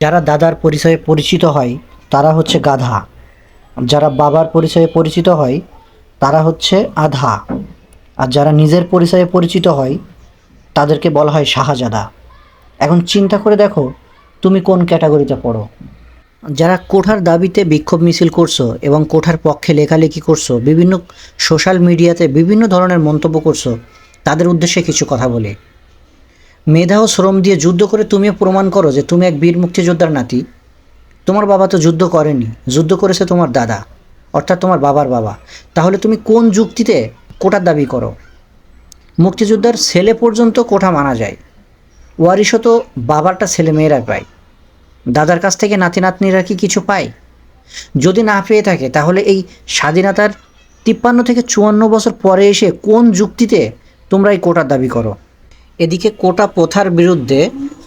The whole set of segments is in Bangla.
যারা দাদার পরিচয়ে পরিচিত হয় তারা হচ্ছে গাধা, যারা বাবার পরিচয়ে পরিচিত হয় তারা হচ্ছে আধা, আর যারা নিজের পরিচয়ে পরিচিত হয় তাদেরকে বলা হয় শাহজাদা। এখন চিন্তা করে দেখো তুমি কোন ক্যাটাগরিতে পড়ো। যারা কোঠার দাবিতে বিক্ষোভ মিছিল করছো এবং কোঠার পক্ষে লেখালেখি করছো, বিভিন্ন সোশ্যাল মিডিয়াতে বিভিন্ন ধরনের মন্তব্য করছো, তাদের উদ্দেশ্যে কিছু কথা বলি। মেধা ও শ্রম দিয়ে যুদ্ধ করে তুমিও প্রমাণ করো যে তুমি এক বীর মুক্তিযোদ্ধার নাতি। তোমার বাবা তো যুদ্ধ করেনি, যুদ্ধ করেছে তোমার দাদা, অর্থাৎ তোমার বাবার বাবা। তাহলে তুমি কোন যুক্তিতে কোটার দাবি করো? মুক্তিযোদ্ধার ছেলে পর্যন্ত কোঠা মানা যায়, ওয়ারিশও তো বাবারটা ছেলে মেয়েরা পায়, দাদার কাছ থেকে নাতি নাতনিরা কি কিছু পায়? যদি না পেয়ে থাকে তাহলে এই স্বাধীনতার 53 থেকে 54 বছর পরে এসে কোন যুক্তিতে তোমরা এই কোটার দাবি করো? এদিকে কোটা প্রথার বিরুদ্ধে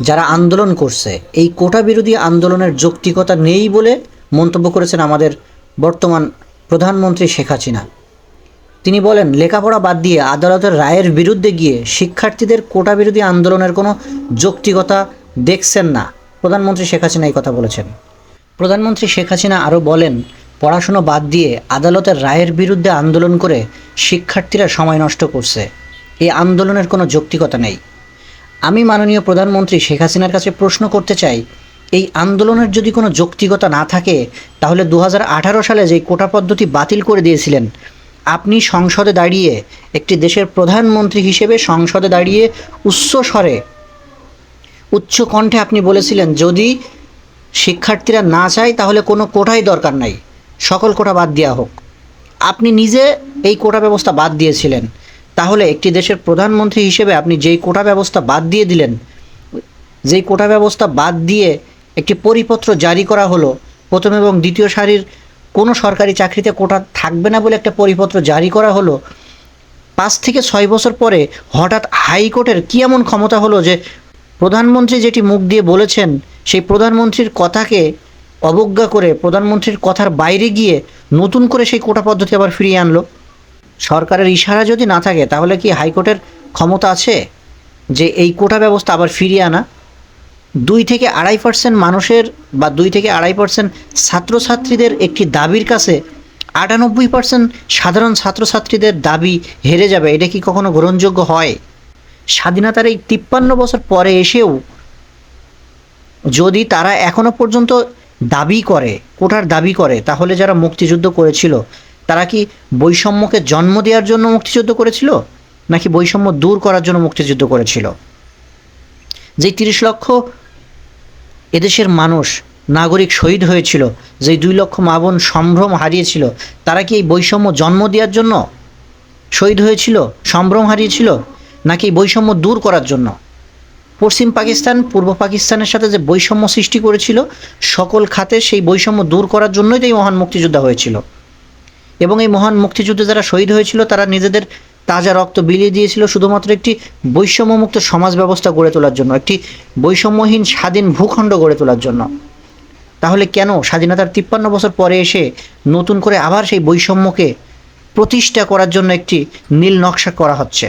যারা আন্দোলন করছে, এই কোটা বিরোধী আন্দোলনের যৌক্তিকতা নেই বলে মন্তব্য করেছেন আমাদের বর্তমান প্রধানমন্ত্রী শেখ হাসিনা। তিনি বলেন, লেখাপড়া বাদ দিয়ে আদালতের রায়ের বিরুদ্ধে গিয়ে শিক্ষার্থীদের কোটা বিরোধী আন্দোলনের কোনো যৌক্তিকতা দেখছেন না। প্রধানমন্ত্রী শেখ হাসিনা এই কথা বলেছেন। প্রধানমন্ত্রী শেখ হাসিনা আরও বলেন, পড়াশুনো বাদ দিয়ে আদালতের রায়ের বিরুদ্ধে আন্দোলন করে শিক্ষার্থীরা সময় নষ্ট করছে, এই আন্দোলনের কোনো যৌক্তিকতা নেই। আমি মাননীয় প্রধানমন্ত্রী শেখ হাসিনার কাছে প্রশ্ন করতে চাই, এই আন্দোলনের যদি কোনো যৌক্তিকতা না থাকে তাহলে 2018 সালে যেই কোটা পদ্ধতি বাতিল করে দিয়েছিলেন, আপনি সংসদে দাঁড়িয়ে একটি দেশের প্রধানমন্ত্রী হিসেবে সংসদে দাঁড়িয়ে উচ্চস্বরে উচ্চ কণ্ঠে আপনি বলেছিলেন, যদি শিক্ষার্থীরা না চায় তাহলে কোনো কোটাই দরকার নাই, সকল কোটা বাদ দেওয়া হোক। আপনি নিজে এই কোটা ব্যবস্থা বাদ দিয়েছিলেন। তাহলে একটি দেশের প্রধানমন্ত্রী হিসেবে আপনি যেই কোটা ব্যবস্থা বাদ দিয়ে দিলেন, যেই কোটা ব্যবস্থা বাদ দিয়ে একটি পরিপত্র জারি করা হলো, প্রথম এবং দ্বিতীয় সারির কোনো সরকারি চাকরিতে কোটা থাকবে না বলে একটা পরিপত্র জারি করা হলো, 5 থেকে 6 বছর পরে হঠাৎ হাইকোর্টের কী এমন ক্ষমতা হলো যে প্রধানমন্ত্রী যেটি মুখ দিয়ে বলেছেন সেই প্রধানমন্ত্রীর কথাকে অবজ্ঞা করে প্রধানমন্ত্রীর কথার বাইরে গিয়ে নতুন করে সেই কোটা পদ্ধতি আবার ফিরিয়ে আনলো? সরকারের ইশারা যদি না থাকে তাহলে কি হাইকোর্টের ক্ষমতা আছে যে এই কোটা ব্যবস্থা আবার ফিরিয়ে আনা? 2 থেকে 2.5% মানুষের বা 2 থেকে 2.5% ছাত্রছাত্রীদের একটি দাবির কাছে 98% সাধারণ ছাত্রছাত্রীদের দাবি হেরে যাবে, এটা কি কখনো গ্রহণযোগ্য হয়? স্বাধীনতার এই 53 বছর পরে এসেও যদি তারা এখনো পর্যন্ত দাবি করে, কোটার দাবি করে, তাহলে যারা মুক্তিযুদ্ধ করেছিল তারা কি বৈষম্যকে জন্ম দেওয়ার জন্য মুক্তিযুদ্ধ করেছিল, নাকি বৈষম্য দূর করার জন্য মুক্তিযুদ্ধ করেছিল? যে 30 লক্ষ এদেশের মানুষ নাগরিক শহীদ হয়েছিল, যেই 2 লক্ষ মা বোন সম্ভ্রম হারিয়েছিল, তারা কি এই বৈষম্য জন্ম দেওয়ার জন্য শহীদ হয়েছিল, সম্ভ্রম হারিয়েছিল, নাকি বৈষম্য দূর করার জন্য? পশ্চিম পাকিস্তান পূর্ব পাকিস্তানের সাথে যে বৈষম্য সৃষ্টি করেছিল, সকল খাতে সেই বৈষম্য দূর করার জন্যই তো এই মহান মুক্তিযুদ্ধ হয়েছিল। এবং এই মহান মুক্তিযুদ্ধে যারা শহীদ হয়েছিল তারা নিজেদের তাজা রক্ত বিলিয়ে দিয়েছিল শুধুমাত্র একটি বৈষম্যমুক্ত সমাজ ব্যবস্থা গড়ে তোলার জন্য, একটি বৈষম্যহীন স্বাধীন ভূখণ্ড গড়ে তোলার জন্য। তাহলে কেন স্বাধীনতার 53 বছর পরে এসে নতুন করে আবার সেই বৈষম্যকে প্রতিষ্ঠা করার জন্য একটি নীল নকশা করা হচ্ছে?